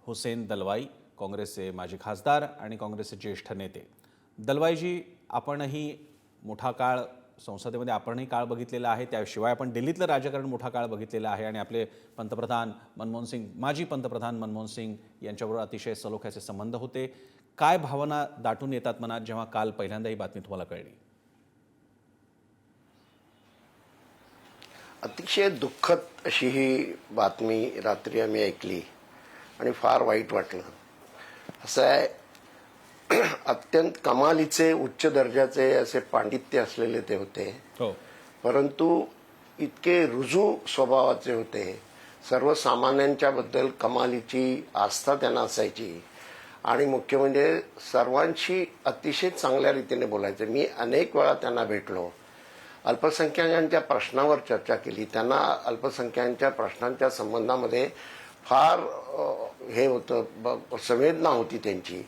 हुसेन दलवाई, काँग्रेसचे माजी खासदार आणि काँग्रेसचे ज्येष्ठ नेते. दलवाईजी, आपणही मोठा काळ संसदेमध्ये आपणही काळ बघितलेला आहे, त्याशिवाय आपण दिल्लीतलं राजकारण मोठा काळ बघितलेला आहे आणि आपले पंतप्रधान मनमोहन सिंग, माजी पंतप्रधान मनमोहन सिंग यांच्याबरोबर अतिशय सलोख्याचे संबंध होते. काय भावना दाटून येतात मनात जेव्हा काल पहिल्यांदा ही बातमी तुम्हाला कळली? अतिशय दुःखद अशी ही बातमी रात्री आम्ही ऐकली आणि फार वाईट वाटलं. असं आहे, अत्यंत कमालीचे उच्च दर्जाचे असे पांडित्य असलेले ते होते, हो, परंतु इतके रुजू स्वभावाचे होते. सर्वसामान्यांच्या बद्दल कमालीची आस्था त्यांना असायची आणि मुख्य म्हणजे सर्वांशी अतिशय चांगल्या रीतीने बोलायचे. मी अनेक वेळा त्यांना भेटलो, अल्पसंख्याकांच्या प्रश्नावर चर्चा केली. त्यांना अल्पसंख्याकांच्या प्रश्नांच्या संबंधामध्ये फार हे होतं, संवेदना होती त्यांची.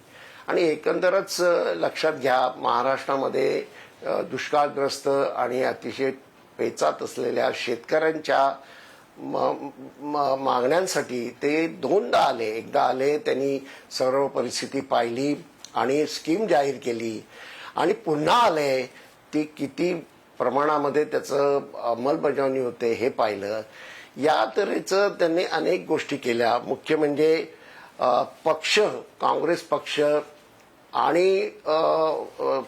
आणि एकंदरच लक्षात घ्या, महाराष्ट्रामध्ये दुष्काळग्रस्त आणि अतिशय पेचात असलेल्या शेतकऱ्यांच्या मागण्यांसाठी ते दोनदा आले. एकदा आले, त्यांनी सर्व परिस्थिती पाहिली आणि स्कीम जाहीर केली, आणि पुन्हा आले, ती किती प्रमाणामध्ये त्याचं अंमलबजावणी होते हे पाहिलं. या तऱ्हेचं त्यांनी अनेक गोष्टी केल्या. मुख्य म्हणजे पक्ष, काँग्रेस पक्ष आणि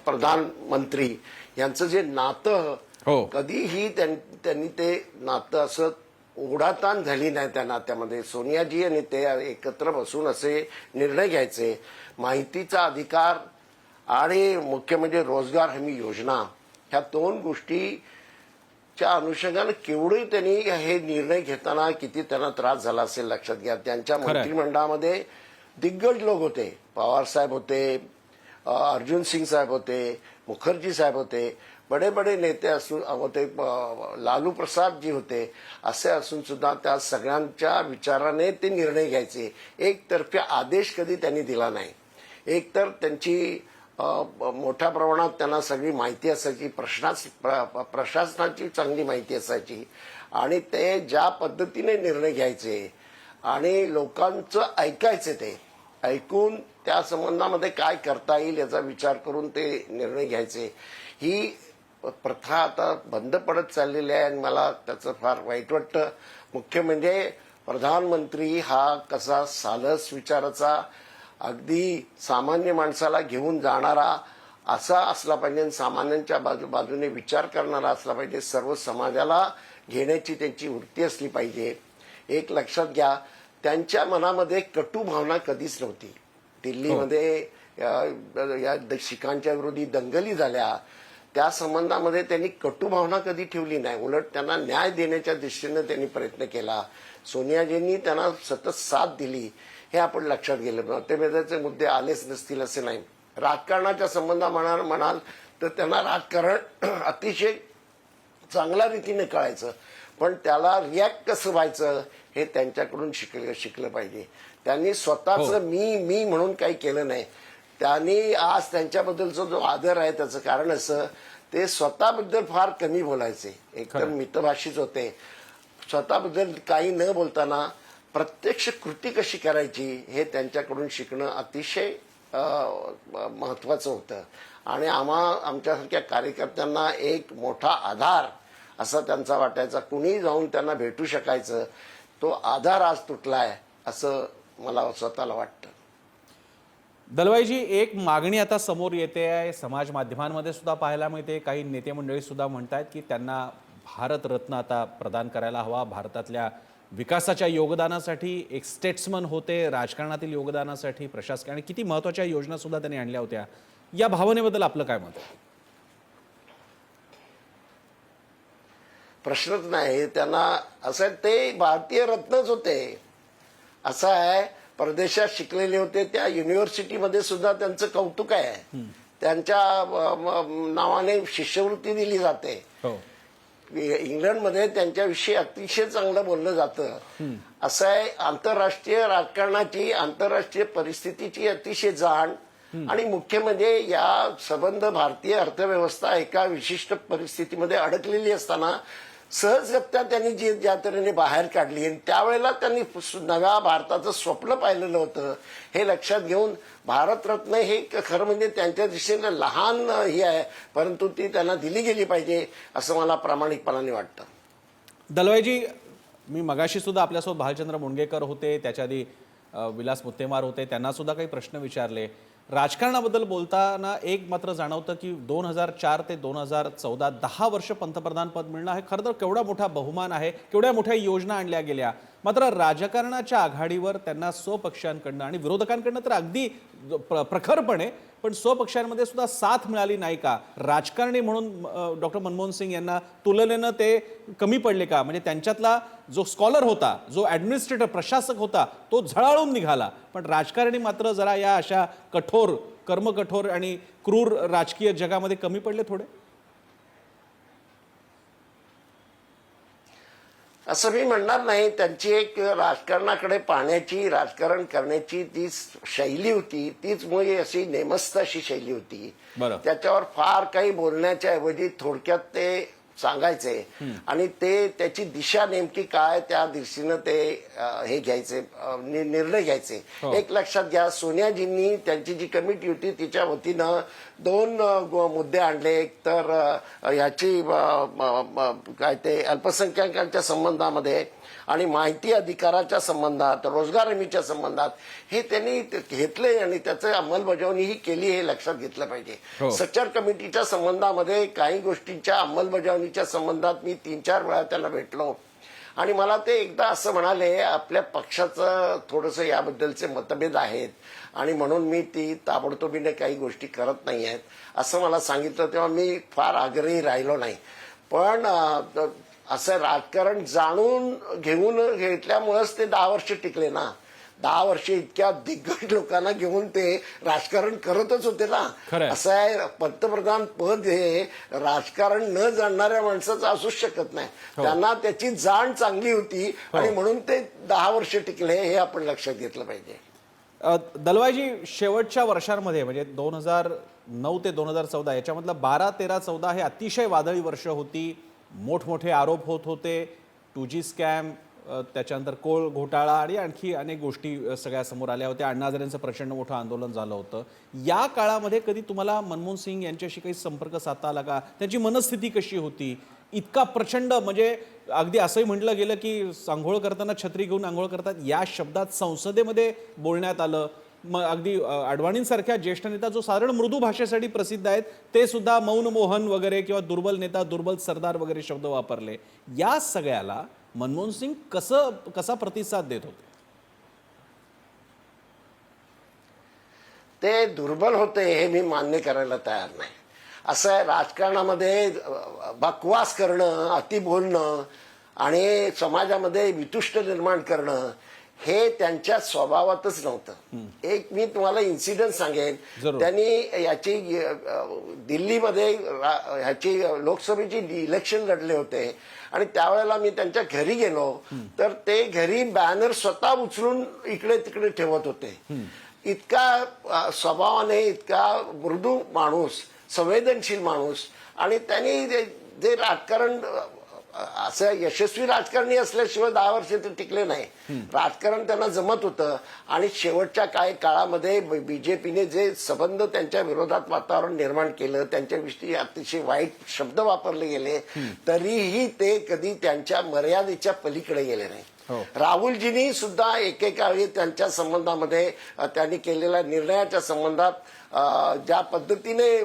प्रधानमंत्री यांचं जे नातं, हो, कधीही त्यांनी ते नातं असं ओढाताण झाली नाही त्या नात्यामध्ये. सोनियाजी आणि ते एकत्र बसून असे निर्णय घ्यायचे. माहितीचा अधिकार आणि मुख्य म्हणजे रोजगार हमी योजना, ह्या दोन गोष्टीच्या अनुषंगाने केवढे त्यांनी हे निर्णय घेताना किती त्यांना त्रास झाला असेल लक्षात घ्या. त्यांच्या मंत्रिमंडळामध्ये दिग्गज लोक होते. पवार साहेब होते, अर्जुन सिंग साहेब होते, मुखर्जी साहेब होते, बडे बडे नेते असून होते, लालू प्रसाद जी होते. असे असून सुद्धा त्या सगळ्यांच्या विचाराने ते निर्णय घ्यायचे. एकतर्फी आदेश कधी त्यांनी दिला नाही. एकतर त्यांची मोठ्या प्रमाणात त्यांना सगळी माहिती असायची, प्रशासनाची चांगली माहिती असायची, आणि ते ज्या पद्धतीने निर्णय घ्यायचे आणि लोकांचं ऐकायचे, ते ऐकून त्या संबंधामध्ये काय करता येईल याचा विचार करून ते निर्णय घ्यायचे. ही प्रथा आता बंद पडत चाललेली आहे आणि मला त्याचं फार वाईट वाटतं. मुख्य म्हणजे प्रधानमंत्री हा कसा सालस विचाराचा, अगदी सामान्य माणसाला घेऊन जाणारा असा असला पाहिजे, सामान्यांच्या बाजूने विचार करणारा असला पाहिजे, सर्व समाजाला घेण्याची त्यांची वृत्ती असली पाहिजे. एक लक्षात घ्या, त्यांच्या मनामध्ये कटू भावना कधीच नव्हती. दिल्लीमध्ये या शिखांच्या विरोधी दंगली झाल्या, त्या संबंधामध्ये त्यांनी कटू भावना कधी ठेवली नाही. उलट त्यांना न्याय देण्याच्या दृष्टीने त्यांनी प्रयत्न केला. सोनियाजींनी त्यांना सतत साथ दिली, हे आपण लक्षात गेलं. मतभेदाचे मुद्दे आलेच नसतील असे नाही. राजकारणाच्या संबंधा म्हणाल तर त्यांना राजकारण अतिशय चांगल्या रीतीने कळायचं, पण त्याला रिॲक्ट कसं व्हायचं हे त्यांच्याकडून शिकलं पाहिजे. त्यांनी स्वतःच मी म्हणून काही केलं नाही. त्यांनी आज त्यांच्याबद्दलचा जो आदर आहे त्याचं कारण असं, ते स्वतःबद्दल फार कमी बोलायचे. एकतर मितभाषीच होते. स्वतःबद्दल काही न बोलताना प्रत्यक्ष कृती कशी करायची हे त्यांच्याकडून शिकणं अतिशय महत्वाचं होतं. आणि आमच्यासारख्या कार्यकर्त्यांना एक मोठा आधार असा त्यांचा वाटायचा. कुणी जाऊन त्यांना भेटू शकायचं. तो आधार आज तुटलाय असं मला स्वतःला वाटतं. दलवाईजी, एक मागणी आता समोर येते आहे, समाज माध्यमांमध्ये सुद्धा पाहायला मिळते. काही नेते मंडळी सुद्धा म्हणतात की त्यांना भारतरत्न आता प्रदान करायला हवा. भारतातल्या विकासाच्या योगदानासाठी, एक स्टेट्समन होते, राजकारणातील योगदानासाठी, प्रशासक आणि किती महत्त्वाच्या योजना सुद्धा त्यांनी आणल्या होत्या. या भावनेबद्दल आपलं काय मत आहे? प्रश्नच नाही. त्यांना असं, ते भारतीय रत्नच होते. असं आहे, परदेशात शिकलेले होते, त्या युनिव्हर्सिटीमध्ये सुद्धा त्यांचं कौतुक आहे. त्यांच्या नावाने शिष्यवृत्ती दिली जाते. इंग्लंडमध्ये त्यांच्याविषयी अतिशय चांगलं बोललं जातं. असं आहे, आंतरराष्ट्रीय राजकारणाची, आंतरराष्ट्रीय परिस्थितीची अतिशय जाण, आणि मुख्य म्हणजे या संबंध भारतीय अर्थव्यवस्था एका विशिष्ट परिस्थितीमध्ये अडकलेली असताना सहजगत्या त्यांनी जी ज्या तऱ्हेने बाहेर काढली आणि त्यावेळेला त्यांनी नव्या भारताचं स्वप्न पाहिलेलं होतं. हे लक्षात घेऊन भारतरत्न हे खरं म्हणजे त्यांच्या दृष्टीने लहान ही आहे, परंतु ती त्यांना दिली गेली पाहिजे असं मला प्रामाणिकपणाने वाटतं. दलवाईजी, मी मगाशी सुद्धा आपल्यासोबत भालचंद्र मुणगेकर होते, त्याच्या आधी विलास मुत्तेमार होते, त्यांना सुद्धा काही प्रश्न विचारले. राजकारणाबद्दल बोलताना एक मात्र जाणवतं की 2004 ते 2014 10 वर्ष पंतप्रधान पद मिळणं हे खरं तर केवढा मोठा बहुमान आहे, केवढ्या मोठ्या योजना आणल्या गेल्या. मात्र राजकारणाच्या आघाडीवर त्यांना स्वपक्षांकडनं आणि विरोधकांकडनं तर अगदी प्रखरपणे, पण स्वपक्षांमध्ये सुद्धा साथ मिळाली नाही का? राजकारणी म्हणून डॉक्टर मनमोहन सिंग यांना तुलनेनं ते कमी पडले का? म्हणजे त्यांच्यातला जो स्कॉलर होता, जो ॲडमिनिस्ट्रेटर प्रशासक होता, तो झळाळून निघाला, पण राजकारणी मात्र जरा या अशा कठोर, कर्मकठोर आणि क्रूर राजकीय जगामध्ये कमी पडले थोडे. असं मी म्हणणार नाही. त्यांची एक राजकारणाकडे पाहण्याची, राजकारण करण्याची जी शैली होती तीच मुळे अशी नेमस्त अशी शैली होती. बरं. त्याच्यावर फार काही बोलण्याच्या ऐवजी थोडक्यात ते सांगायचे आणि ते त्याची दिशा नेमकी काय त्या दिशेनं ते हे घ्यायचे, निर्णय घ्यायचे. एक लक्षात घ्या, सोनियाजींनी त्यांची जी कमिटी होती तिच्या वतीनं 2 मुद्दे आणले. एक तर ह्याची काय ते अल्पसंख्याकांच्या संबंधामध्ये आणि माहिती अधिकाराच्या संबंधात, रोजगार हमीच्या संबंधात हे त्यांनी घेतले आणि त्याचं अंमलबजावणीही केली, हे लक्षात घेतलं पाहिजे. सच्चार कमिटीच्या संबंधामध्ये काही गोष्टींच्या अंमलबजावणीच्या संबंधात मी 3-4 वेळा त्यांना भेटलो आणि मला ते एकदा असं म्हणाले, आपल्या पक्षाचं थोडंसं याबद्दलचे मतभेद आहेत आणि म्हणून मी ती ताबडतोबीने काही गोष्टी करत नाही आहेत असं मला सांगितलं. तेव्हा मी फार आग्रही राहिलो नाही. पण असं राजकारण जाणून घेतल्यामुळेच ते 10 वर्ष टिकले ना. 10 वर्ष इतक्या दिग्गज लोकांना घेऊन ते राजकारण करतच होते ना. असं आहे, पंतप्रधान पद हे राजकारण न जाणणाऱ्या माणसाचं असूच शकत नाही. त्यांना त्याची जाण चांगली होती आणि म्हणून ते 10 वर्ष टिकले, हे आपण लक्षात घेतलं पाहिजे. दलवाईजी, शेवटच्या वर्षांमध्ये म्हणजे 2009 ते 2014 याच्यामधलं 12, 13, 14 हे अतिशय वादळी वर्ष होती. मोठमोठे आरोप होत होते, 2G स्कॅम, त्याच्यानंतर कोळ घोटाळा आणि आणखी अनेक गोष्टी सगळ्या समोर आल्या होत्या. अण्णा हजारेंचं प्रचंड मोठं आंदोलन झालं होतं. या काळामध्ये कधी तुम्हाला मनमोहन सिंग यांच्याशी काही संपर्क साधता आला का? त्यांची मनस्थिती कशी होती? इतका प्रचंड, म्हणजे अगदी असंही म्हटलं गेलं की आंघोळ करताना छत्री घेऊन आंघोळ करतात या शब्दात संसदेमध्ये बोलण्यात आलं. मग अगदी अडवाणींसारख्या ज्येष्ठ नेता जो साधारण मृदू भाषेसाठी प्रसिद्ध आहेत, ते सुद्धा मौन मोहन वगैरे किंवा दुर्बल नेता, दुर्बल सरदार वगैरे शब्द वापरले. या सगळ्याला मनमोहन सिंग कसा प्रतिसाद देत होते? ते दुर्बल होते हे मी मान्य करायला तयार नाही. असं आहे, राजकारणामध्ये बकवास करणं, अति बोलणं आणि समाजामध्ये वितुष्ट निर्माण करणं हे त्यांच्या स्वभावातच नव्हतं. एक मी तुम्हाला इन्सिडेंट सांगेन. त्यांनी याची दिल्लीमध्ये ह्याची लोकसभेची इलेक्शन लढले होते आणि त्यावेळेला मी त्यांच्या घरी गेलो तर ते घरी बॅनर स्वतः उचलून इकडे तिकडे ठेवत होते. इतका स्वभावाने इतका मृदू माणूस, संवेदनशील माणूस, आणि त्यांनी जे राजकारण असं यशस्वी राजकारणी असल्याशिवाय 10 वर्ष ते टिकले नाही. राजकारण त्यांना जमत होतं आणि शेवटच्या काही काळामध्ये बीजेपीने जे संबंध त्यांच्या विरोधात वातावरण निर्माण केलं, त्यांच्याविषयी अतिशय वाईट शब्द वापरले गेले, तरीही ते कधी त्यांच्या मर्यादेच्या पलीकडे गेले नाही. राहुलजींनी सुद्धा एकेकाळी त्यांच्या संबंधामध्ये त्यांनी केलेल्या निर्णयाच्या संबंधात ज्या पद्धतीने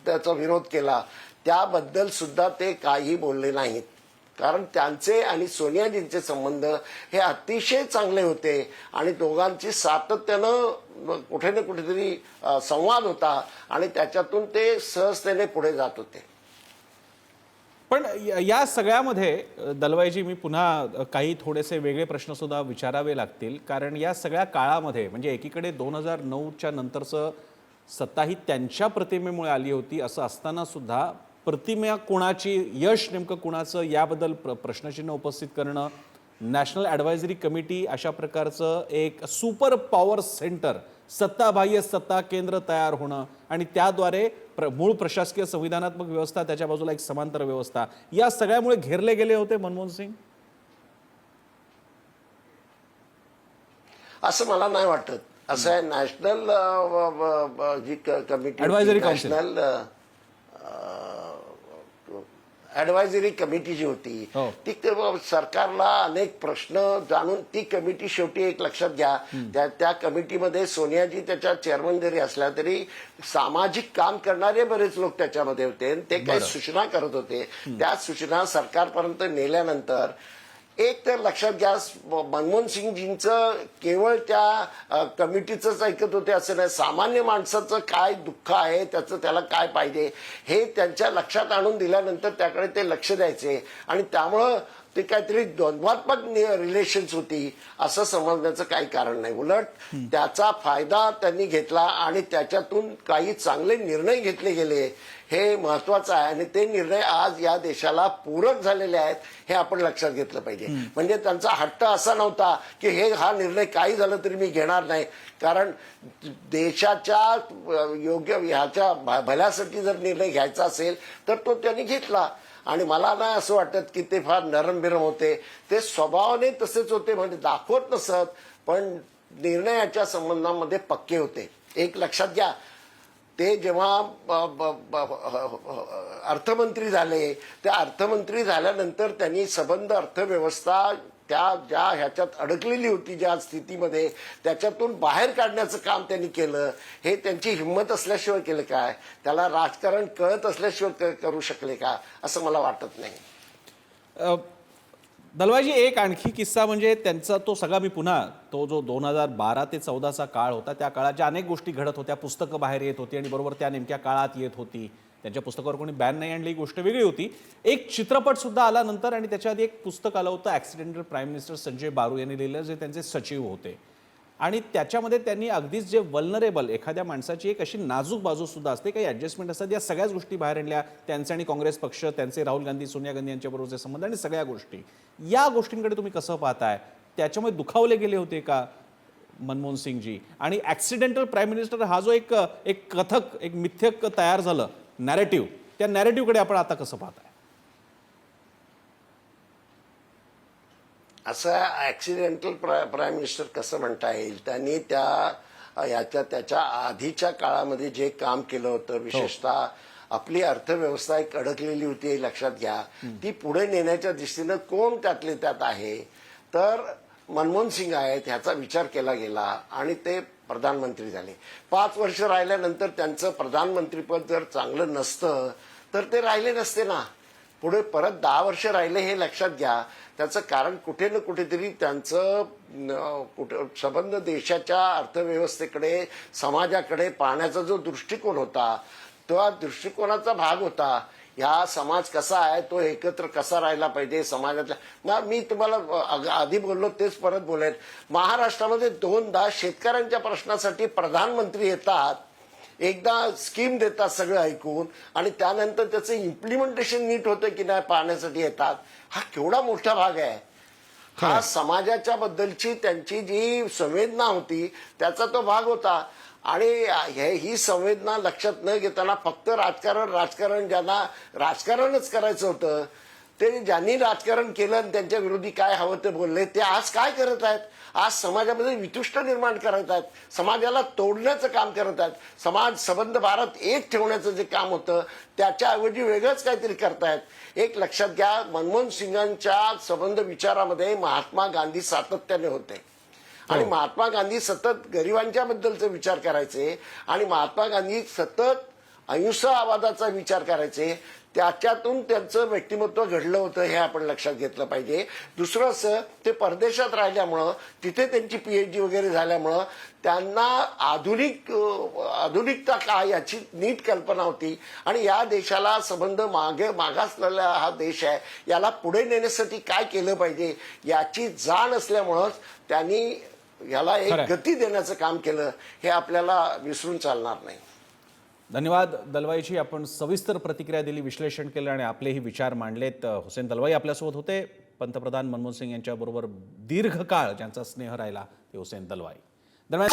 त्याचा विरोध केला त्याबद्दल सुद्धा ते काही बोलले नाहीत. कारण त्यांचे आणि सोनियाजींचे संबंध हे अतिशय चांगले होते आणि दोघांची सातत्यानं कुठे ना कुठेतरी संवाद होता आणि त्याच्यातून ते सहजतेने पुढे जात होते. पण या सगळ्यामध्ये दलवाईजी, मी पुन्हा काही थोडेसे वेगळे प्रश्न सुद्धा विचारावे लागतील. कारण या सगळ्या काळामध्ये म्हणजे एकीकडे 2009च्या नंतरचं सत्ता ही त्यांच्या प्रतिमेमुळे आली होती, असं असताना सुद्धा प्रतिमा कोणाची, यश नेमकं कोणाचं याबद्दल प्रश्नचिन्ह उपस्थित करणं नॅशनल ॲडव्हायझरी कमिटी अशा प्रकारचं एक सुपर पॉवर सेंटर, सत्ताबाह्य सत्ता केंद्र तयार होणं आणि त्याद्वारे मूळ प्रशासकीय संविधानात्मक व्यवस्था, त्याच्या बाजूला एक समांतर व्यवस्था, या सगळ्यामुळे घेरले गेले होते मनमोहन सिंग? असं मला नाही वाटत. असं आहे, नॅशनल जी committee, Advisory Council. National advisory committee जी होती हो. ती सरकारला अनेक प्रश्न जाणून ती कमिटी शेवटी एक लक्षात घ्या, त्या कमिटीमध्ये सोनियाजी त्याच्या चेअरमन जरी असल्या तरी सामाजिक काम करणारे बरेच लोक त्याच्यामध्ये होते. ते काही सूचना करत होते. त्या सूचना सरकारपर्यंत नेल्यानंतर एक तर लक्षात घ्या, मनमोहन सिंगजींचं केवळ त्या कमिटीचंच ऐकत होते असं नाही. सामान्य माणसाचं काय दुःख आहे, त्याचं त्याला काय पाहिजे हे त्यांच्या लक्षात आणून दिल्यानंतर त्याकडे ते लक्ष द्यायचे आणि त्यामुळं ते काहीतरी द्वंद्वात्मक रिलेशन्स होती असं समजण्याचं काही कारण नाही. उलट त्याचा फायदा त्यांनी घेतला आणि त्याच्यातून काही चांगले निर्णय घेतले गेले, हे महत्वाचं आहे. आणि ते निर्णय आज या देशाला पूरक झालेले आहेत हे आपण लक्षात घेतलं पाहिजे. म्हणजे त्यांचा हट्ट असा नव्हता की हा निर्णय काही झालं तरी मी घेणार नाही, कारण देशाच्या योग्य ह्याच्या भल्यासाठी जर निर्णय घ्यायचा असेल तर तो त्यांनी घेतला. आणि मला नाही असं वाटत की ते फार नरम बिरम होते. ते स्वभावाने तसेच होते, म्हणजे दाखवत नसत, पण निर्णयाच्या संबंधामध्ये पक्के होते. एक लक्षात घ्या, ते जेव्हा अर्थमंत्री झाले, त्या अर्थमंत्री झाल्यानंतर त्यांनी सबंध अर्थव्यवस्था त्या ज्या ह्याच्यात अडकलेली होती, ज्या स्थितीमध्ये, त्याच्यातून बाहेर काढण्याचं काम त्यांनी केलं. हे त्यांची हिंमत असल्याशिवाय केलं काय? त्याला राजकारण कळत असल्याशिवाय करू शकले का असं मला वाटत नाही. दलवाईजी, एक आणखी किस्सा म्हणजे त्यांचा तो सगळा, मी पुन्हा तो जो 2012 ते 14चा काळ होता, त्या काळात ज्या अनेक गोष्टी घडत होत्या, पुस्तकं बाहेर येत होती आणि बरोबर त्या नेमक्या काळात येत होती. त्यांच्या पुस्तकावर कोणी बॅन नाही आणली, ही गोष्ट वेगळी होती. एक चित्रपट सुद्धा आला नंतर आणि त्याच्या आधी एक पुस्तक आलं होतं, ॲक्सिडेंटल प्राईम मिनिस्टर संजय बारू यांनी लिहिलं, जे त्यांचे सचिव होते. आणि त्याच्यामध्ये त्यांनी अगदीच जे वल्नरेबल, एखाद्या माणसाची एक अशी नाजूक बाजू सुद्धा असते, काही ॲडजस्टमेंट असतात, या सगळ्याच गोष्टी बाहेर आणल्या. त्यांचे आणि काँग्रेस पक्ष, त्यांचे राहुल गांधी, सोनिया गांधी यांच्याबरोबरचे संबंध आणि सगळ्या गोष्टी, या गोष्टींकडे तुम्ही कसं पाहताय? त्याच्यामुळे दुखावले गेले होते का मनमोहन सिंगजी? आणि ॲक्सिडेंटल प्राईम मिनिस्टर हा जो एक कथक, एक मिथ्यक तयार झालं नॅरेटिव्ह, त्या नॅरेटिव्हकडे आपण आता कसं पाहताय? असं ऍक्सिडेंटल प्राईम मिनिस्टर कसं म्हणता येईल? त्यांनी त्याच्या आधीच्या काळामध्ये जे काम केलं होतं, विशेषतः आपली अर्थव्यवस्था एक अडकलेली होती हे लक्षात घ्या, ती पुढे नेण्याच्या दृष्टीनं कोण त्यातले त्यात आहे तर मनमोहन सिंग आहेत, ह्याचा विचार केला गेला आणि ते प्रधानमंत्री झाले. 5 वर्ष राहिल्यानंतर त्यांचं प्रधानमंत्रीपद जर चांगलं नसतं तर ते राहिले नसते ना. पुढे परत 10 वर्ष राहिले हे लक्षात घ्या. त्याचं कारण कुठे ना कुठेतरी त्यांचं संबंध देशाच्या अर्थव्यवस्थेकडे, समाजाकडे पाहण्याचा जो दृष्टिकोन होता, तो दृष्टिकोनाचा भाग होता. ह्या समाज कसा आहे, तो एकत्र कसा राहिला पाहिजे समाजातल्या. मी तुम्हाला आधी बोललो तेच परत बोलेन. महाराष्ट्रामध्ये 2दा शेतकऱ्यांच्या प्रश्नासाठी प्रधानमंत्री येतात, एकदा स्कीम देतात सगळं ऐकून आणि त्यानंतर त्याचं इम्प्लिमेंटेशन नीट होतं की नाही पाहण्यासाठी येतात. हा केवढा मोठा भाग आहे. हा समाजाच्या बद्दलची त्यांची जी संवेदना होती त्याचा तो भाग होता. आणि ही संवेदना लक्षात न घेताना फक्त राजकारण ज्यांना राजकारणच करायचं होतं, ते ज्यांनी राजकारण केलं आणि त्यांच्या विरोधी काय हवं ते बोलले, ते आज काय करत आहेत? आज समाजामध्ये वितुष्ट निर्माण करत आहेत, समाजाला तोडण्याचं काम करत आहेत. संबंध भारत एक ठेवण्याचं जे काम होतं त्याच्याऐवजी वेगळंच काहीतरी करतायत. एक लक्षात घ्या, मनमोहन सिंगांच्या संबंध विचारामध्ये महात्मा गांधी सातत्याने होते आणि महात्मा गांधी सतत गरिबांच्या बद्दलचा विचार करायचे आणि महात्मा गांधी सतत अहिंसावादाचा विचार करायचे. त्याच्यातून त्यांचं व्यक्तिमत्व घडलं होतं हे आपण लक्षात घेतलं पाहिजे. दुसरं असं, ते परदेशात राहिल्यामुळं, तिथे त्यांची PhD वगैरे झाल्यामुळं त्यांना आधुनिकता काय याची नीट कल्पना होती आणि या देशाला संबंध मागासलेला हा देश आहे, याला पुढे नेण्यासाठी काय केलं पाहिजे याची जाण असल्यामुळं त्यांनी याला एक गती देण्याचं काम केलं. हे आपल्याला विसरून चालणार नाही. धन्यवाद दलवाईजी, आपण सविस्तर प्रतिक्रिया दिली, विश्लेषण केलं आणि आपलेही विचार मांडलेत. हुसेन दलवाई आपल्यासोबत होते. पंतप्रधान मनमोहन सिंग यांच्याबरोबर दीर्घकाळ ज्यांचा स्नेह राहिला ते हुसेन दलवाई. दरम्यान